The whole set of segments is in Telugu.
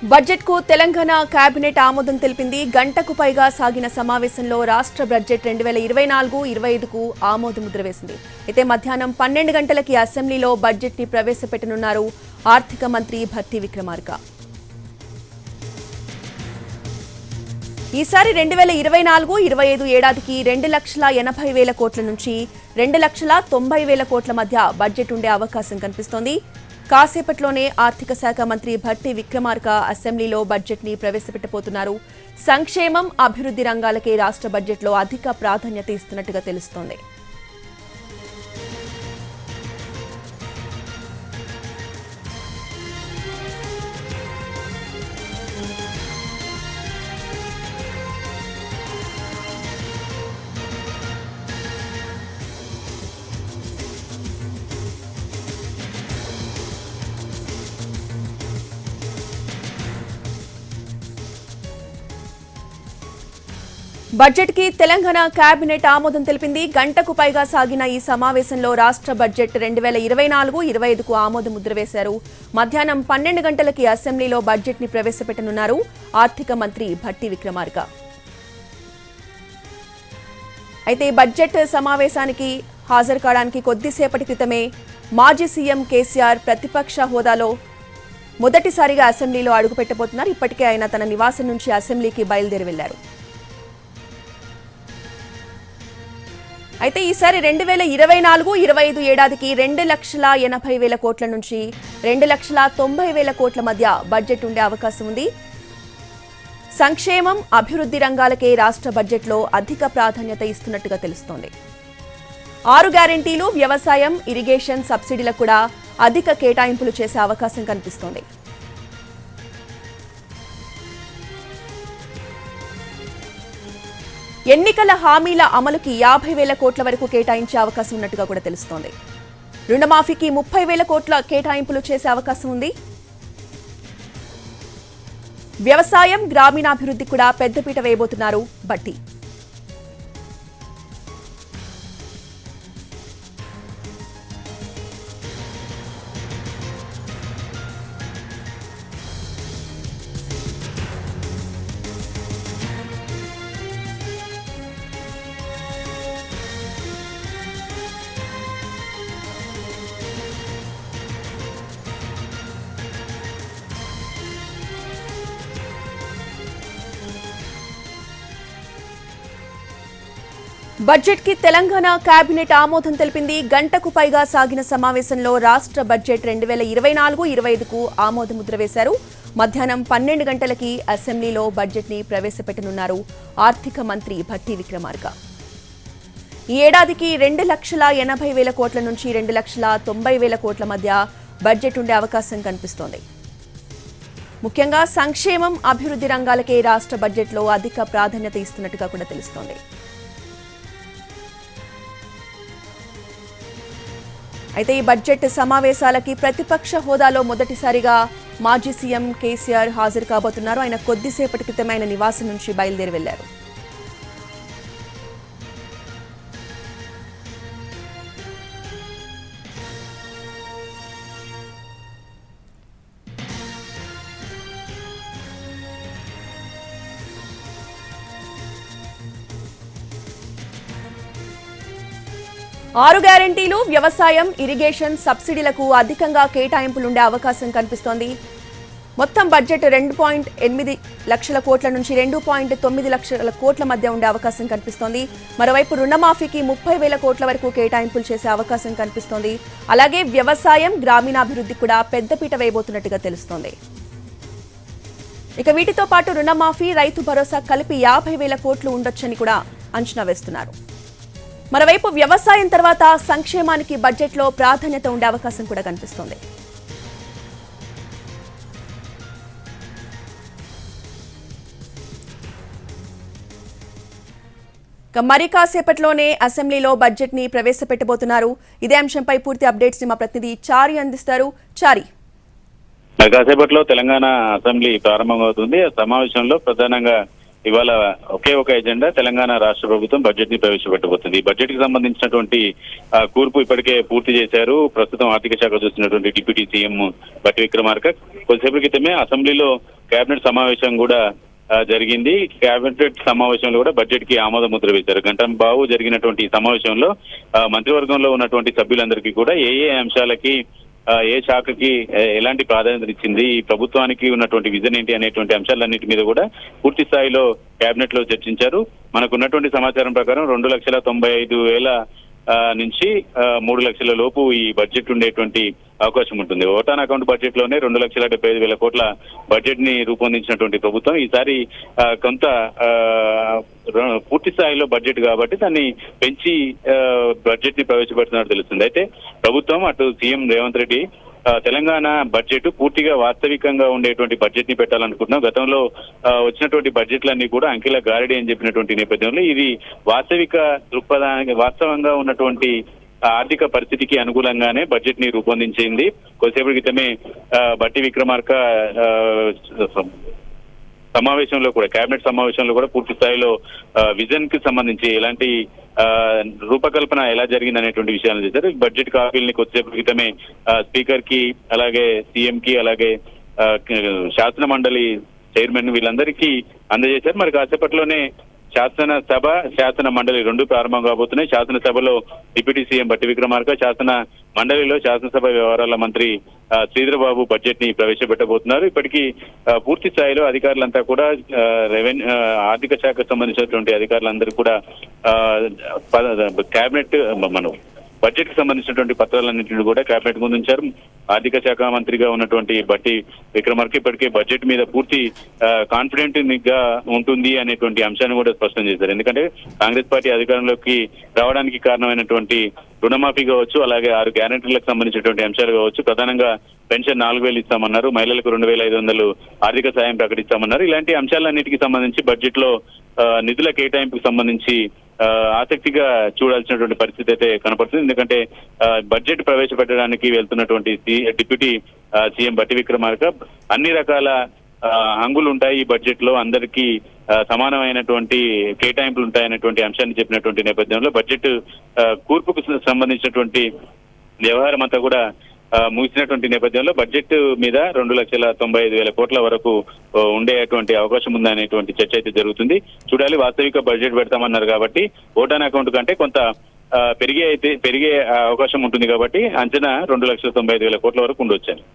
బడ్జెట్ కు తెలంగాణ కేబినెట్ ఆమోదం తెలిపింది. గంటకు పైగా సాగిన సమావేశంలో రాష్ట్ర బడ్జెట్ 2024-25కు ఆమోద ముద్ర వేసింది. అయితే మధ్యాహ్నం 12 గంటలకి అసెంబ్లీలో బడ్జెట్ ని ప్రవేశపెట్టనున్నారు ఆర్థిక మంత్రి భట్టి విక్రమార్క. ఈసారి 2024-25 ఏడాదికి 2,80,000 కోట్ల నుంచి 2,90,000 కోట్ల మధ్య బడ్జెట్ ఉండే అవకాశం కనిపిస్తోంది. కాసేపట్లోనే ఆర్థిక శాఖ మంత్రి భట్టి విక్రమార్క అసెంబ్లీలో బడ్జెట్ ని ప్రవేశపెట్టబోతున్నారు. సంక్షేమం, అభివృద్ధి రంగాలకే రాష్ట్ర బడ్జెట్లో అధిక ప్రాధాన్యత ఇస్తున్నట్టుగా తెలుస్తోంది. బడ్జెట్ కి తెలంగాణ కేబినెట్ ఆమోదం తెలిపింది. గంటకు పైగా సాగిన ఈ సమావేశంలో రాష్ట్ర బడ్జెట్ 2024-25కు ఆమోద ముద్ర వేశారు. మధ్యాహ్నం 12 గంటలకి అసెంబ్లీలో బడ్జెట్ ని ప్రవేశపెట్టనున్నారు ఆర్థిక మంత్రి భట్టి విక్రమార్క. అయితే బడ్జెట్ సమావేశానికి హాజరు కావడానికి కొద్దిసేపటి క్రితమే మాజీ సీఎం కేసీఆర్ ప్రతిపక్ష హోదాలో మొదటిసారిగా అసెంబ్లీలో అడుగుపెట్టబోతున్నారు. ఇప్పటికే ఆయన తన నివాసం నుంచి అసెంబ్లీకి బయలుదేరి వెళ్లారు. అయితే ఈసారి 2024-25 ఏడాదికి 2,80,000 కోట్ల నుంచి 2,90,000 కోట్ల మధ్య బడ్జెట్ ఉండే అవకాశం ఉంది. సంక్షేమం, అభివృద్ధి రంగాలకే రాష్ట్ర బడ్జెట్లో అధిక ప్రాధాన్యత ఇస్తున్నట్టుగా తెలుస్తోంది. 6 గ్యారెంటీలు, వ్యవసాయం, ఇరిగేషన్ సబ్సిడీలకు కూడా అధిక కేటాయింపులు చేసే అవకాశం కనిపిస్తోంది. ఎన్నికల హామీల అమలుకి 50,000 కోట్ల వరకు కేటాయించే అవకాశం ఉన్నట్టుగా కూడా తెలుస్తోంది. రుణమాఫీకి 30,000 కోట్ల కేటాయింపులు చేసే అవకాశం ఉంది. వ్యవసాయం, గ్రామీణాభివృద్ధి కూడా పెద్దపీట వేయబోతున్నారు భట్టి. బడ్జెట్ కి తెలంగాణ కేబినెట్ ఆమోదం తెలిపింది. గంటకు పైగా సాగిన సమావేశంలో రాష్ట్ర బడ్జెట్ 2024-25కు ఆమోద ముద్ర వేశారు. మధ్యాహ్నం 12 గంటలకి అసెంబ్లీలో బడ్జెట్ ని ప్రవేశపెట్టనున్నారు ఆర్థిక మంత్రి భట్టి విక్రమార్క. ఈ ఏడాదికి 2,80,000 కోట్ల నుంచి 2,90,000 కోట్ల మధ్య బడ్జెట్ ఉండే అవకాశం కనిపిస్తోంది. ముఖ్యంగా సంక్షేమం, అభివృద్ధి రంగాలకే రాష్ట్ర బడ్జెట్లో అధిక ప్రాధాన్యత ఇస్తున్నట్టుగా కూడా తెలుస్తోంది. అయితే ఈ బడ్జెట్ సమావేశాలకి ప్రతిపక్ష హోదాలో మొదటిసారిగా మాజీ సీఎం కేసీఆర్ హాజరు కాబోతున్నారు. ఆయన కొద్దిసేపటి క్రితమే ఆయన నివాసం నుంచి బయలుదేరి వెళ్లారు. ఆరు గ్యారెంటీలు, వ్యవసాయం, ఇరిగేషన్ సబ్సిడీలకు అధికంగా కేటాయింపులుండే అవకాశం కనిపిస్తోంది. మొత్తం బడ్జెట్ 2.8 లక్షల కోట్ల నుంచి 2.9 లక్షల కోట్ల మధ్య ఉండే అవకాశం కనిపిస్తోంది. మరోవైపు రుణమాఫీకి 30,000 కోట్ల వరకు కేటాయింపులు చేసే అవకాశం కనిపిస్తోంది. అలాగే వ్యవసాయం, గ్రామీణాభివృద్ధి కూడా పెద్దపీట వేయబోతున్నట్టుగా తెలుస్తోంది. ఇక వీటితో పాటు రుణమాఫీ, రైతు భరోసా కలిపి 50,000 కోట్లు ఉండొచ్చని కూడా అంచనా వేస్తున్నారు. మరోవైపు వ్యవసాయం తర్వాత సంక్షేమానికి బడ్జెట్లో ప్రాధాన్యత ఉండే అవకాశం కూడా కనిపిస్తోంది. మరి కాసేపట్లోనే అసెంబ్లీలో బడ్జెట్ ని ప్రవేశపెట్టబోతున్నారు. ఇదే అంశంపై పూర్తి అప్డేట్స్ ని మా ప్రతినిధి చారి అందిస్తారు. చారి, కాసేపట్లో తెలంగాణ అసెంబ్లీ ప్రారంభమవుతుంది. సమావేశంలో ప్రధానంగా ఇవాళ ఒకే ఒక ఎజెండా, తెలంగాణ రాష్ట్ర ప్రభుత్వం బడ్జెట్ ని ప్రవేశపెట్టబోతుంది. ఈ బడ్జెట్ కి సంబంధించినటువంటి కూర్పు ఇప్పటికే పూర్తి చేశారు ప్రస్తుతం ఆర్థిక శాఖ చూస్తున్నటువంటి డిప్యూటీ సీఎం బట్టి విక్రమార్క. కొద్దిసేపటి క్రితమే అసెంబ్లీలో కేబినెట్ సమావేశం కూడా జరిగింది. కేబినెట్ సమావేశంలో కూడా బడ్జెట్ కి ఆమోద ముద్ర వేశారు. గంటం బాబు జరిగినటువంటి సమావేశంలో మంత్రివర్గంలో ఉన్నటువంటి సభ్యులందరికీ కూడా ఏ అంశాలకి ఏ శాఖకి ఎలాంటి ప్రాధాన్యత ఇచ్చింది, ఈ ప్రభుత్వానికి ఉన్నటువంటి విజన్ ఏంటి అనేటువంటి అంశాలన్నిటి మీద కూడా పూర్తి స్థాయిలో కేబినెట్ లో చర్చించారు. మనకు ఉన్నటువంటి సమాచారం ప్రకారం 2,95,000 నుంచి 3 లక్షల లోపు ఈ బడ్జెట్ ఉండేటువంటి అవకాశం ఉంటుంది. ఓటాన్ అకౌంట్ బడ్జెట్ లోనే 2,75,000 కోట్ల బడ్జెట్ ని రూపొందించినటువంటి ప్రభుత్వం ఈసారి కొంత పూర్తి స్థాయిలో బడ్జెట్ కాబట్టి దాన్ని పెంచి బడ్జెట్ ని ప్రవేశపెడుతున్నట్టు తెలుస్తుంది. అయితే ప్రభుత్వం అటు సీఎం రేవంత్ రెడ్డి తెలంగాణ బడ్జెట్ పూర్తిగా వాస్తవికంగా ఉండేటువంటి బడ్జెట్ ని పెట్టాలనుకుంటున్నాం. గతంలో వచ్చినటువంటి బడ్జెట్లన్నీ కూడా అంకెల గారడి అని చెప్పినటువంటి నేపథ్యంలో ఇది వాస్తవిక దృక్పథానికి వాస్తవంగా ఉన్నటువంటి ఆర్థిక పరిస్థితికి అనుకూలంగానే బడ్జెట్ ని రూపొందించింది. కొద్దిసేపటి క్రితమే బట్టి విక్రమార్క సమావేశంలో కూడా కేబినెట్ సమావేశంలో కూడా పూర్తి స్థాయిలో విజన్ కి సంబంధించి ఎలాంటి రూపకల్పన ఎలా జరిగింది అనేటువంటి విషయాలు చేశారు. బడ్జెట్ కాపీలని కొద్దిసేపు క్రితమే స్పీకర్ కి అలాగే సీఎం కి అలాగే శాసన మండలి చైర్మన్ వీళ్ళందరికీ అందజేశారు. మరి కాసేపట్లోనే శాసనసభ శాసన మండలి రెండు ప్రారంభం కాబోతున్నాయి. శాసనసభలో డిప్యూటీ సీఎం బట్టి విక్రమార్క, శాసన మండలిలో శాసనసభ వ్యవహారాల మంత్రి శ్రీధర్ బాబు బడ్జెట్ ని ప్రవేశపెట్టబోతున్నారు. ఇప్పటికీ పూర్తి స్థాయిలో అధికారులంతా కూడా ఆర్థిక శాఖకు సంబంధించినటువంటి అధికారులందరూ కూడా కేబినెట్ బడ్జెట్ కి సంబంధించినటువంటి పత్రాలన్నింటినీ కూడా కేబినెట్ ముందు ఉంచారు. ఆర్థిక శాఖ మంత్రిగా ఉన్నటువంటి బట్టి విక్రమార్క ఇప్పటికే బడ్జెట్ మీద పూర్తి కాన్ఫిడెంట్ గా ఉంటుంది అనేటువంటి అంశాన్ని కూడా స్పష్టం చేశారు. ఎందుకంటే కాంగ్రెస్ పార్టీ అధికారంలోకి రావడానికి కారణమైనటువంటి రుణమాఫీ కావచ్చు, అలాగే 6 గ్యారెంటీలకు సంబంధించినటువంటి అంశాలు కావచ్చు, ప్రధానంగా పెన్షన్ 4,000 ఇస్తామన్నారు, మహిళలకు 2,500 ఆర్థిక సాయం ప్రకటిస్తామన్నారు. ఇలాంటి అంశాలన్నిటికీ సంబంధించి బడ్జెట్ లో నిధుల కేటాయింపుకు సంబంధించి ఆసక్తిగా చూడాల్సినటువంటి పరిస్థితి అయితే కనపడుతుంది. ఎందుకంటే బడ్జెట్ ప్రవేశపెట్టడానికి వెళ్తున్నటువంటి డిప్యూటీ సీఎం బట్టి విక్రమార్క అన్ని రకాల హంగులు ఉంటాయి ఈ బడ్జెట్ లో, అందరికీ సమానమైనటువంటి కేటాయింపులు ఉంటాయనేటువంటి అంశాన్ని చెప్పినటువంటి నేపథ్యంలో బడ్జెట్ కూర్పుకు సంబంధించినటువంటి వ్యవహారం అంతా కూడా ముగిసినటువంటి నేపథ్యంలో బడ్జెట్ మీద 2,95,000 కోట్ల వరకు ఉండేటువంటి అవకాశం ఉందనేటువంటి చర్చ అయితే జరుగుతుంది. చూడాలి, వాస్తవిక బడ్జెట్ పెడతామన్నారు కాబట్టి ఓటాన్ అకౌంట్ కంటే కొంత పెరిగే అవకాశం ఉంటుంది కాబట్టి అంచనా 2,95,000 కోట్ల వరకు ఉండొచ్చాను.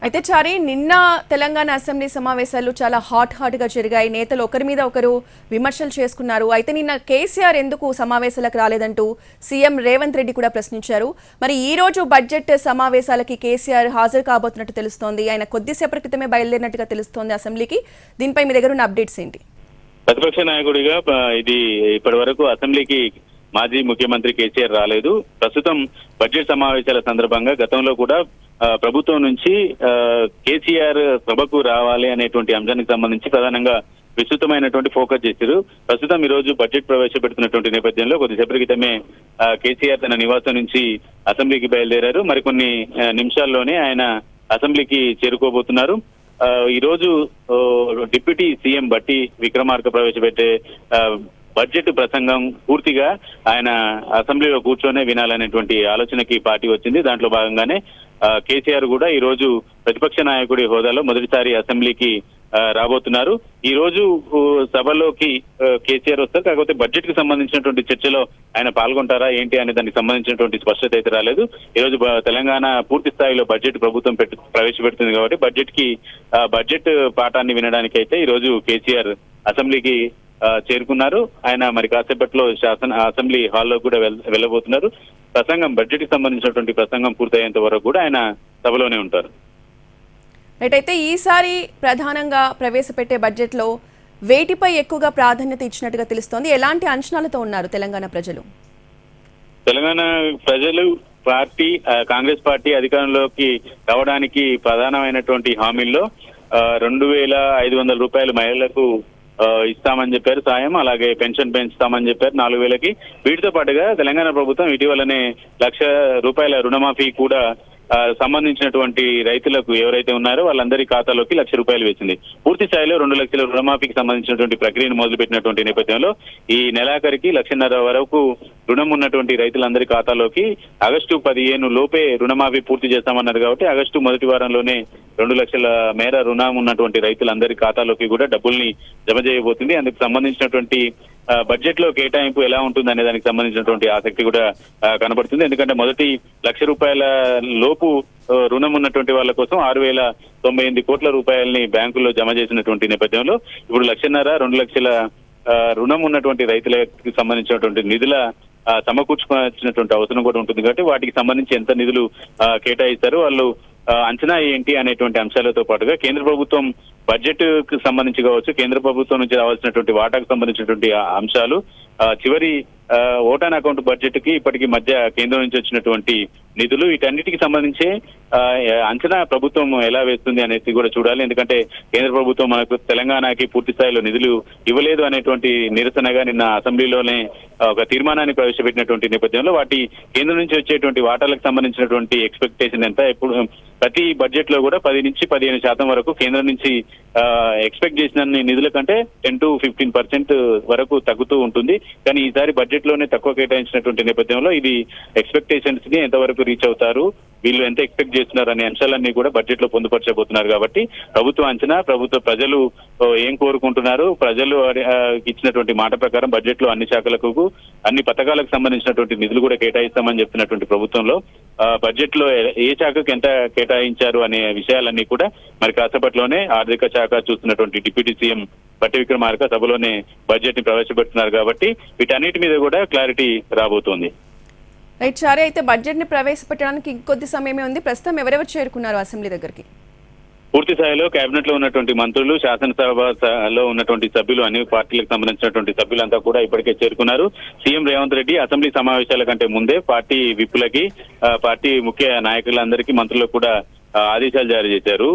అయితే చారి, నిన్న తెలంగాణ అసెంబ్లీ సమావేశాలు చాలా హాట్ గా జరిగాయి. నేతలు ఒకరి మీద ఒకరు విమర్శలు చేసుకున్నారు. అయితే నిన్న కేసీఆర్ ఎందుకు సమావేశాలకు రాలేదంటూ సీఎం రేవంత్ రెడ్డి కూడా ప్రశ్నించారు. మరి ఈ రోజు బడ్జెట్ సమావేశాలకి కేసీఆర్ హాజరు కాబోతున్నట్టు తెలుస్తోంది. ఆయన కొద్దిసేపటి క్రితమే బయలుదేరినట్టుగా తెలుస్తోంది అసెంబ్లీకి. దీనిపై మీ దగ్గర ఉన్న అప్డేట్స్ ఏంటి? ప్రతిపక్ష నాయకుడిగా ఇది ఇప్పటి వరకు అసెంబ్లీకి మాజీ ముఖ్యమంత్రి కేసీఆర్ రాలేదు. ప్రస్తుతం బడ్జెట్ సమావేశాల సందర్భంగా గతంలో కూడా ప్రభుత్వం నుంచి కేసీఆర్ సభకు రావాలి అనేటువంటి అంశానికి సంబంధించి ప్రధానంగా విస్తృతమైనటువంటి ఫోకస్ చేశారు. ప్రస్తుతం ఈ రోజు బడ్జెట్ ప్రవేశపెడుతున్నటువంటి నేపథ్యంలో కొద్దిసేపటి క్రితమే కేసీఆర్ తన నివాసం నుంచి అసెంబ్లీకి బయలుదేరారు. మరికొన్ని నిమిషాల్లోనే ఆయన అసెంబ్లీకి చేరుకోబోతున్నారు. ఈ రోజు డిప్యూటీ సీఎం బట్టి విక్రమార్క ప్రవేశపెట్టే బడ్జెట్ ప్రసంగం పూర్తిగా ఆయన అసెంబ్లీలో కూర్చొనే వినాలనేటువంటి ఆలోచనకి పార్టీ వచ్చింది. దాంట్లో భాగంగానే కేసీఆర్ కూడా ఈ రోజు ప్రతిపక్ష నాయకుడి హోదాలో మొదటిసారి అసెంబ్లీకి రాబోతున్నారు. ఈ రోజు సభలోకి కేసీఆర్ వస్తారు. కాకపోతే బడ్జెట్ కి సంబంధించినటువంటి చర్చలో ఆయన పాల్గొంటారా ఏంటి అనే దానికి సంబంధించినటువంటి స్పష్టత అయితే రాలేదు. ఈ రోజు తెలంగాణ పూర్తి స్థాయిలో బడ్జెట్ ప్రభుత్వం ప్రవేశపెడుతుంది కాబట్టి బడ్జెట్ పాఠాన్ని వినడానికి అయితే ఈ రోజు కేసీఆర్ అసెంబ్లీకి చేరుకున్నారు. ఆయన మరి కాసేపట్లో అసెంబ్లీ హాల్లో కూడా వెళ్ళబోతున్నారు. బడ్జెట్ కి సంబంధించినటువంటి ప్రసంగం పూర్తయ్యేంత వరకు కూడా ఆయన సభలోనే ఉంటారు. అయితే ఈసారి ప్రధానంగా ప్రవేశపెట్టే బడ్జెట్ లో వేటిపై ఎక్కువగా ప్రాధాన్యత ఇచ్చినట్టుగా తెలుస్తోంది. ఎలాంటి అంచనాలతో ఉన్నారు తెలంగాణ ప్రజలు? తెలంగాణ ప్రజలు కాంగ్రెస్ పార్టీ అధికారంలోకి రావడానికి ప్రధానమైనటువంటి హామీల్లో 2,500 రూపాయలు మహిళలకు ఇస్తామని చెప్పారు సాయం, అలాగే పెన్షన్ పెంచుతామని చెప్పారు 4,000కి. వీటితో పాటుగా తెలంగాణ ప్రభుత్వం ఇటీవలనే 1,00,000 రూపాయల రుణమాఫీ కూడా సంబంధించినటువంటి రైతులకు ఎవరైతే ఉన్నారో వాళ్ళందరి ఖాతాలోకి ₹1,00,000 వేసింది. పూర్తి స్థాయిలో 2 లక్షల రుణమాఫీకి సంబంధించినటువంటి ప్రక్రియను మొదలుపెట్టినటువంటి నేపథ్యంలో ఈ నెలాఖరికి 1,50,000 వరకు రుణం ఉన్నటువంటి రైతులందరి ఖాతాలోకి ఆగస్టు 15 లోపే రుణమాఫీ పూర్తి చేస్తామన్నారు కాబట్టి ఆగస్టు మొదటి వారంలోనే 2 లక్షల మేర రుణం ఉన్నటువంటి రైతులందరి ఖాతాలోకి కూడా డబ్బుల్ని జమ చేయబోతుంది. అందుకు సంబంధించినటువంటి బడ్జెట్ లో కేటాయింపు ఎలా ఉంటుంది అనే దానికి సంబంధించినటువంటి ఆసక్తి కూడా కనబడుతుంది. ఎందుకంటే మొదటి ₹1,00,000 లోపు రుణం ఉన్నటువంటి వాళ్ళ కోసం 6,098 కోట్ల రూపాయలని బ్యాంకుల్లో జమ చేసినటువంటి నేపథ్యంలో ఇప్పుడు 1,50,000 2 లక్షల రుణం ఉన్నటువంటి రైతులకు సంబంధించినటువంటి నిధుల సమకూర్చుకోవాల్సినటువంటి అవసరం కూడా ఉంటుంది కాబట్టి వాటికి సంబంధించి ఎంత నిధులు కేటాయిస్తారు, వాళ్ళు అంచనా ఏంటి అనేటువంటి అంశాలతో పాటుగా కేంద్ర ప్రభుత్వం బడ్జెట్ కు సంబంధించి కావచ్చు, కేంద్ర ప్రభుత్వం నుంచి రావాల్సినటువంటి వాటాకు సంబంధించినటువంటి అంశాలు, చివరి ఓటాన్ అకౌంట్ బడ్జెట్ కి ఇప్పటికి మధ్య కేంద్రం నుంచి వచ్చినటువంటి నిధులు, వీటన్నిటికి సంబంధించి అంచనా ప్రభుత్వం ఎలా వేస్తుంది అనేది కూడా చూడాలి. ఎందుకంటే కేంద్ర ప్రభుత్వం మనకు తెలంగాణకి పూర్తి స్థాయిలో నిధులు ఇవ్వలేదు అనేటువంటి నిరసనగా నిన్న అసెంబ్లీలోనే ఒక తీర్మానాన్ని ప్రవేశపెట్టినటువంటి నేపథ్యంలో వాటి కేంద్రం నుంచి వచ్చేటువంటి వాటాలకు సంబంధించినటువంటి ఎక్స్పెక్టేషన్ ఎంత, ఎప్పుడు ప్రతి బడ్జెట్ లో కూడా 10 నుంచి 15% వరకు కేంద్రం నుంచి ఎక్స్పెక్ట్ చేసిన నిధుల కంటే 10 to 15% వరకు తగ్గుతూ ఉంటుంది. కానీ ఈసారి బడ్జెట్ లోనే తక్కువ కేటాయించినటువంటి నేపథ్యంలో ఇది ఎక్స్పెక్టేషన్స్ ని ఎంతవరకు రీచ్ అవుతారు, వీళ్ళు ఎంత ఎక్స్పెక్ట్ చేస్తున్నారు అనే అంశాలన్నీ కూడా బడ్జెట్ లో పొందుపరచబోతున్నారు. కాబట్టి ప్రభుత్వ అంచనా, ప్రజలు ఏం కోరుకుంటున్నారు, ప్రజలు ఇచ్చినటువంటి మాట ప్రకారం బడ్జెట్ లో అన్ని శాఖలకు అన్ని పథకాలకు సంబంధించినటువంటి నిధులు కూడా కేటాయిస్తామని చెప్తున్నటువంటి ప్రభుత్వంలో బడ్జెట్ లో ఏ శాఖకు ఎంత కేటాయించారు అనే విషయాలన్నీ కూడా మరి కాసేపట్లోనే ఆర్థిక శాఖ చూస్తున్నటువంటి డిప్యూటీ సీఎం భట్టి విక్రమార్క సభలోనే బడ్జెట్ ని ప్రవేశపెడుతున్నారు. కాబట్టి వీటన్నిటి మీద కూడా క్లారిటీ రాబోతోంది. రైట్ చారి, అయితే బడ్జెట్ ని ప్రవేశపెట్టడానికి ఇంకొద్ది సమయమే ఉంది. ప్రస్తుతం ఎవరెవరు చేరుకున్నారు అసెంబ్లీ దగ్గరికి? పూర్తి స్థాయిలో కేబినెట్ లో ఉన్నటువంటి మంత్రులు, శాసనసభలో ఉన్నటువంటి సభ్యులు, అన్ని పార్టీలకు సంబంధించినటువంటి సభ్యులంతా కూడా ఇప్పటికే చేరుకున్నారు. సీఎం రేవంత్ రెడ్డి అసెంబ్లీ సమావేశాల కంటే ముందే పార్టీ విప్పులకి, పార్టీ ముఖ్య నాయకులందరికీ, మంత్రులకు కూడా ఆదేశాలు జారీ చేశారు.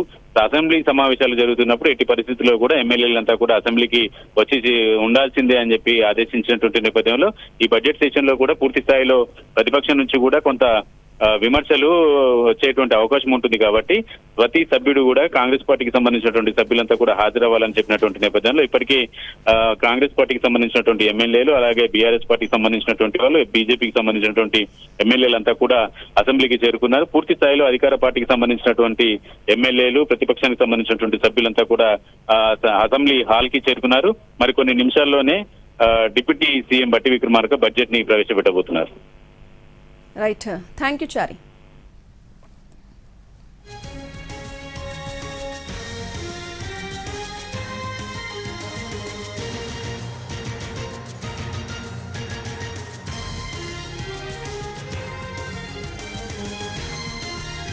అసెంబ్లీ సమావేశాలు జరుగుతున్నప్పుడు ఎట్టి పరిస్థితుల్లో కూడా ఎమ్మెల్యేలంతా కూడా అసెంబ్లీకి వచ్చి ఉండాల్సిందే అని చెప్పి ఆదేశించినటువంటి నేపథ్యంలో ఈ బడ్జెట్ సెషన్ లో కూడా పూర్తి స్థాయిలో ప్రతిపక్షం నుంచి కూడా కొంత విమర్శలు వచ్చేటువంటి అవకాశం ఉంటుంది. కాబట్టి ప్రతి సభ్యుడు కూడా కాంగ్రెస్ పార్టీకి సంబంధించినటువంటి సభ్యులంతా కూడా హాజరవ్వాలని చెప్పినటువంటి నేపథ్యంలో ఇప్పటికీ కాంగ్రెస్ పార్టీకి సంబంధించినటువంటి ఎమ్మెల్యేలు, అలాగే బీఆర్ఎస్ పార్టీకి సంబంధించినటువంటి వాళ్ళు, బీజేపీకి సంబంధించినటువంటి ఎమ్మెల్యేలంతా కూడా అసెంబ్లీకి చేరుకున్నారు. పూర్తి స్థాయిలో అధికార పార్టీకి సంబంధించినటువంటి ఎమ్మెల్యేలు, ప్రతిపక్షానికి సంబంధించినటువంటి సభ్యులంతా కూడా అసెంబ్లీ హాల్ కి చేరుకున్నారు. మరికొన్ని నిమిషాల్లోనే deputy CM Bhatti Vikramarka budget ని ప్రవేశపెట్టబోతున్నారు. Right, thank you Chari.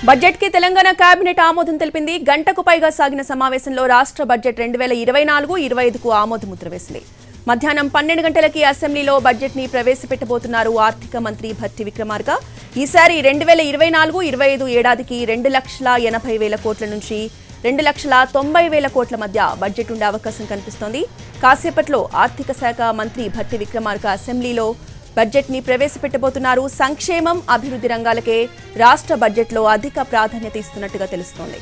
Budget కి తెలంగాణ కేబినెట్ ఆమోదం తెలిపింది. గంటకు పైగా సాగిన సమావేశంలో రాష్ట్ర బడ్జెట్ 2024-25కు ఆమోదముద్ర వేసింది. మధ్యాహ్నం 12 గంటలకి అసెంబ్లీలో బడ్జెట్ ని ప్రవేశపెట్టబోతున్నారు ఆర్థిక మంత్రి భట్టి విక్రమార్క. ఈసారి 2024-25 ఏడాదికి 2,80,000 కోట్ల నుంచి 2,90,000 కోట్ల మధ్య బడ్జెట్ ఉండే అవకాశం కనిపిస్తోంది. కాసేపట్లో ఆర్థిక శాఖ మంత్రి భట్టి విక్రమార్క అసెంబ్లీలో బడ్జెట్ ని ప్రవేశపెట్టబోతున్నారు. సంక్షేమం, అభివృద్ధి రంగాలకే రాష్ట్ర బడ్జెట్లో అధిక ప్రాధాన్యత ఇస్తున్నట్టుగా తెలుస్తోంది.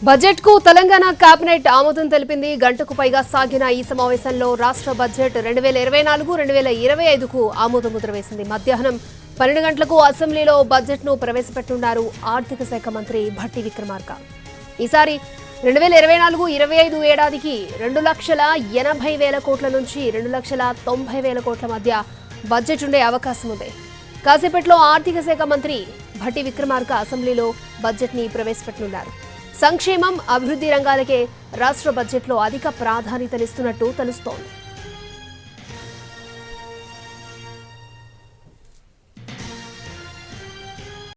బడ్జెట్ కు తెలంగాణ కేబినెట్ ఆమోదం తెలిపింది. గంటకు పైగా సాగిన ఈ సమావేశంలో రాష్ట్ర బడ్జెట్ 2024-2025కు ఆమోద ముద్ర వేసింది. మధ్యాహ్నం 12 గంటలకు అసెంబ్లీలో బడ్జెట్ ను ప్రవేశపెట్టున్నారు ఆర్థిక శాఖ మంత్రి భట్టి విక్రమార్క. ఈసారి 2024-25 ఏడాదికి 2,80,000 కోట్ల నుంచి 2,90,000 కోట్ల మధ్య బడ్జెట్ ఉండే అవకాశం ఉంది. కాసేపట్లో ఆర్థిక శాఖ మంత్రి భట్టి విక్రమార్క అసెంబ్లీలో బడ్జెట్ ని ప్రవేశపెట్టనున్నారు. సంక్షేమం, అభివృద్ధి రంగాలకే రాష్ట్ర బడ్జెట్లో అధిక ప్రాధాన్యతనిస్తున్నట్టు తెలుస్తోంది.